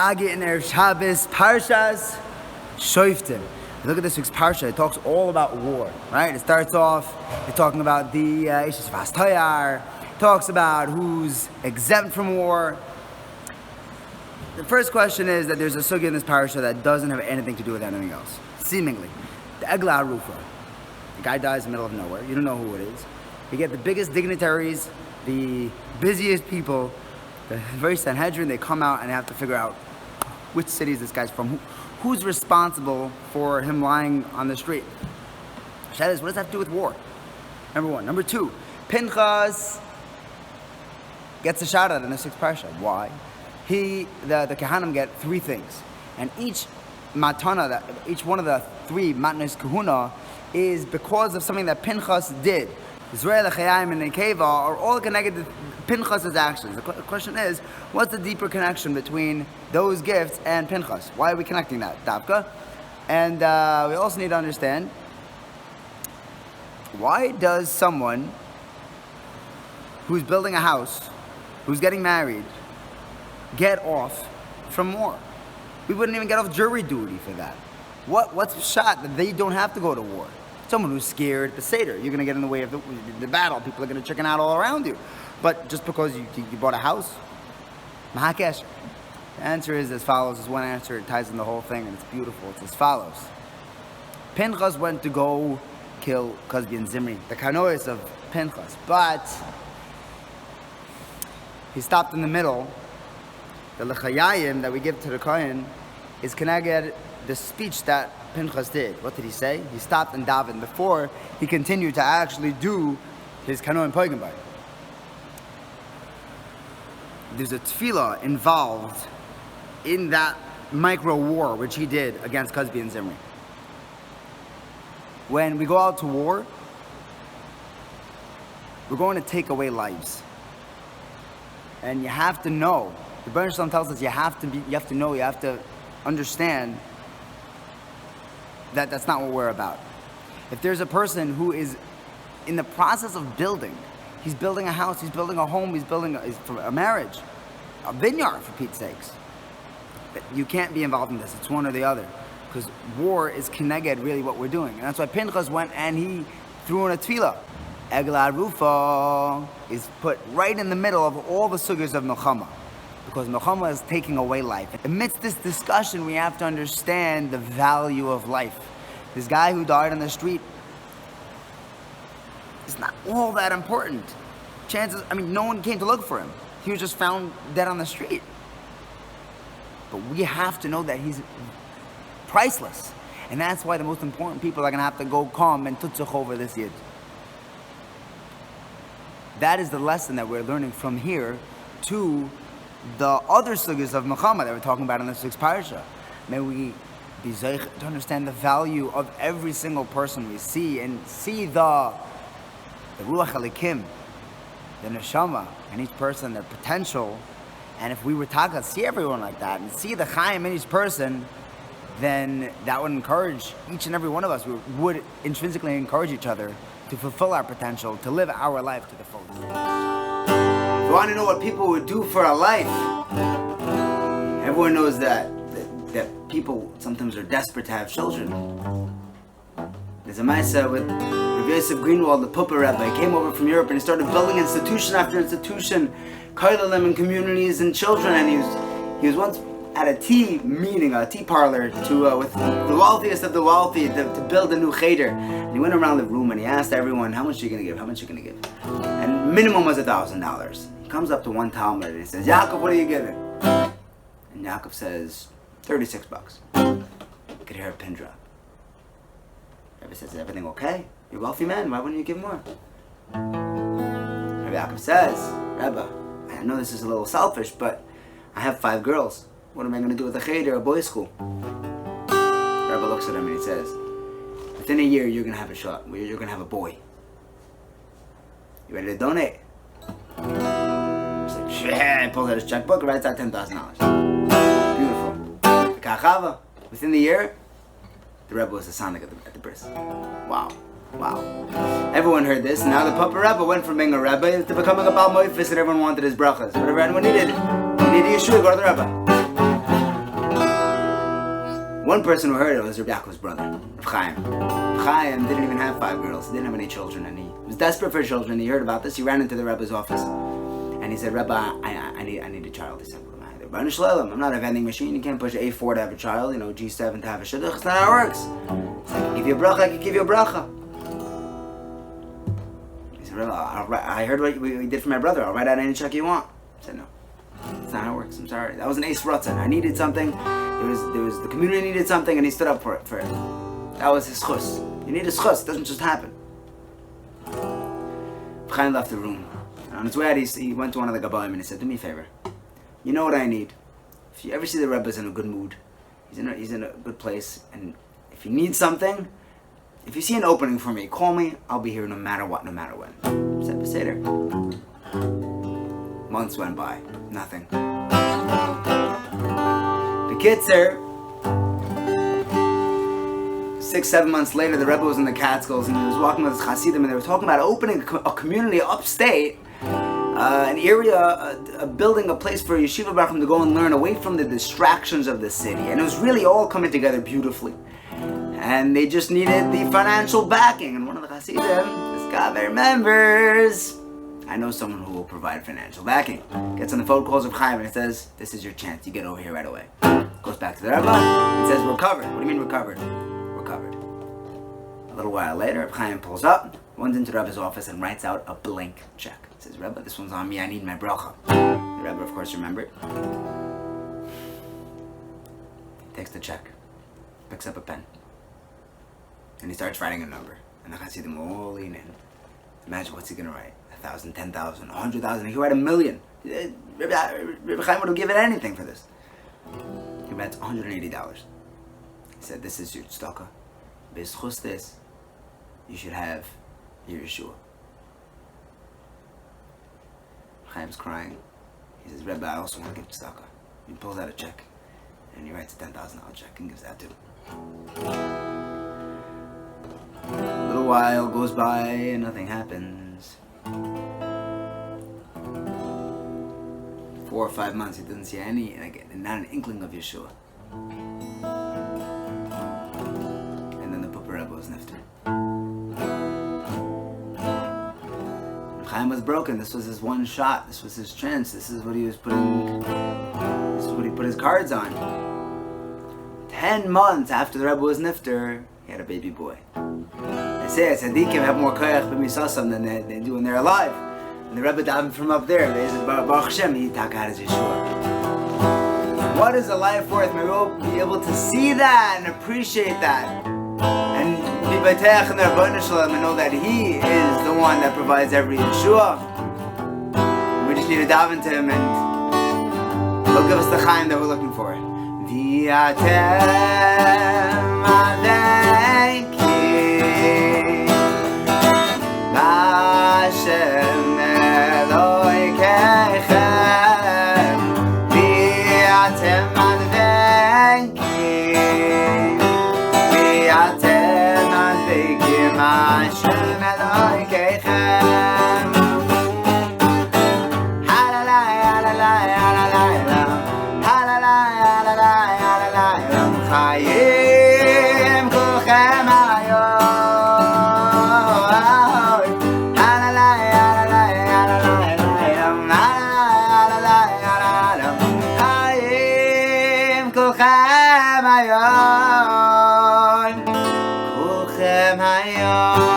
Chagi in Erev Shabbos, Parshas, Shoftim. Look at this week's Parsha. It talks all about war, right? It starts off, it's talking about the Ishes Fast Toyar. It talks about who's exempt from war. The first question is that there's a sugya in this Parsha that doesn't have anything to do with anything else. Seemingly. The Egla Arufa. The guy dies in the middle of nowhere. You don't know who it is. You get the biggest dignitaries, the busiest people, the very Sanhedrin. They come out and they have to figure out which city is this guy's from, who's responsible for him lying on the street. What does that have to do with war? Number one. Number two, Pinchas gets a shout out in the sixth parsha. Why? The Kehanim get three things, and each matana, each one of the three matnas kahuna, is because of something that Pinchas did. Israel, Chaim, and Nekeva are all connected to Pinchas' actions. The question is, what's the deeper connection between those gifts and Pinchas? Why are we connecting that, Davka? And we also need to understand, why does someone who's building a house, who's getting married, get off from war? We wouldn't even get off jury duty for that. What's the shot that they don't have to go to war? Someone who's scared, the Seder, you're going to get in the way of the battle. People are going to chicken out all around you. But just because you bought a house, Mahakesh. The answer is as follows. There's one answer, it ties in the whole thing, and it's beautiful. It's as follows. Pinchas went to go kill Cosby and Zimri, the Kanois of Pinchas. But he stopped in the middle. The Lechayayim that we give to the Kohen is connected the speech that Pinchas did. What did he say? He stopped and davened before he continued to actually do his Kanoim Poigambai. There's a tefillah involved in that micro war which he did against Cosby and Zimri. When we go out to war, we're going to take away lives. And you have to know. The Rebbe tells us you have to know, you have to understand that that's not what we're about. If there's a person who is in the process of building, he's building a house, he's building a home, he's building a marriage, a vineyard for Pete's sakes, you can't be involved in this. It's one or the other. Because war is keneged really what we're doing. And that's why Pinchas went and he threw in a tefillah. Egla Rufa is put right in the middle of all the sugyas of Milchama. Because Milchama is taking away life. Amidst this discussion, we have to understand the value of life. This guy who died on the street is not all that important. No one came to look for him. He was just found dead on the street. But we have to know that he's priceless. And that's why the most important people are going to have to go come and tutzuch over this yid. That is the lesson that we're learning from here to the other sugyas of Milchama that we're talking about in the sixth parsha. May we be zeich to understand the value of every single person we see, and see the Ruach Elikim, the Neshama, and each person, their potential. And if we were to see everyone like that, and see the Chaim in each person, then that would encourage each and every one of us. We would intrinsically encourage each other to fulfill our potential, to live our life to the fullest. If you want to know what people would do for a life, everyone knows that people sometimes are desperate to have children. There's a Maisa with Rebbe Yosef Greenwald, the Pupa Rebbe. He came over from Europe and he started building institution after institution, koilelim and communities and children. And he was once at a tea meeting, a tea parlor, with the wealthiest of the wealthy to build a new cheder. And he went around the room and he asked everyone, how much are you going to give? How much are you going to give? And minimum was $1,000. He comes up to one Talmud and he says, Yaakov, what are you giving? And Yaakov says, $36. You could hear a pin drop. Rebbe says, is everything okay? You're a wealthy man, why wouldn't you give more? Rebbe Yaakov says, Rebbe, I know this is a little selfish, but I have 5 girls. What am I going to do with a cheder, a boys' school? Rebbe looks at him and he says, within a year you're going to have a shot. You're going to have a boy. You ready to donate? He's like, shit. He pulls out his checkbook and writes out $10,000. Beautiful. Kachava. Within the year, the Rebbe was a sonic at the bris. Wow. Everyone heard this. Now the Pupa Rebbe went from being a Rebbe to becoming a Baal Moifis, and everyone wanted his brachas. Whatever anyone needed. You need a Yeshua, go to the Rebbe. One person who heard it was Rebbe Yaakov's brother, Chaim. Chaim didn't even have 5 girls. He didn't have any children, and he was desperate for children. He heard about this. He ran into the Rebbe's office, and he said, Rebbe, I need a child. He said, I'm not a vending machine. You can't push A4 to have a child, G7 to have a shidduch. It's not how it works. He said, I can give you a bracha, I can give you a bracha. He said, Rebbe, I heard what you did for my brother. I'll write out any check you want. I said, no. That's not how it works. I'm sorry. That was an ace rutzen. I needed something. There was the community needed something, and he stood up for it. That was his chus. You need a chus. It doesn't just happen. Chaim left the room. And on his way out, he went to one of the Gabbaim and he said, do me a favor. You know what I need? If you ever see the Rebbe's in a good mood, he's in a good place, and if you need something, if you see an opening for me, call me. I'll be here no matter what, no matter when. Said Beseder. Months went by. Nothing. Bekitzer, 6-7 months later, the Rebbe was in the Catskills and he was walking with his Hasidim, and they were talking about opening a community upstate, an area, building a place for Yeshiva Barachim to go and learn away from the distractions of the city. And it was really all coming together beautifully. And they just needed the financial backing. And one of the Hasidim, this guy remembers, I know someone who will provide financial backing. Gets on the phone, calls of Chaim, and says, this is your chance. You get over here right away. Goes back to the Rebbe and says, we're covered. What do you mean we're covered? We're covered. A little while later, Chaim pulls up, runs into the Rebbe's office, and writes out a blank check. He says, Rebbe, this one's on me. I need my bracha. The Rebbe, of course, remembered. He takes the check, picks up a pen, and he starts writing a number. And the Hasidim all lean in. Imagine what's he going to write. 1,000, 10,000, 100,000. He could write 1,000,000. Rebbe Chaim would have given anything for this. He writes $180. He said, this is your tzedakah. B'zchus this, you should have your Yeshua. Chaim's crying. He says, Rebbe, I also want to give tzedakah. He pulls out a check, and he writes a $10,000 check and gives that to him. A little while goes by and nothing happens. 4 or 5 months, he doesn't see any, not an inkling of Yeshua. And then the Pupa Rebbe was nifter. Chaim was broken. This was his one shot. This was his chance. This is what he was putting. This is what he put his cards on. 10 months after the Rebbe was nifter, he had a baby boy. They say tzaddikim have more koyach b'misasam than they do when they're alive. And the Rebbe davened from up there. They said, Baruch Hashem, he had his Yeshua. What is a life worth? May we all be able to see that and appreciate that. And be b'teach in the Rebbeinu Shalom and know that he is the one that provides every Yeshua. We just need to daven to him, and he'll give us the Chaim that we're looking for. V'yatem adeki Hashem Eloi Kechem V'yatem adeki V'yatem adeki Hashem Eloi Kechem Halalai Halalai Halalai Halalai Halalai Halalai Chaim Kulchem Kulchem hayon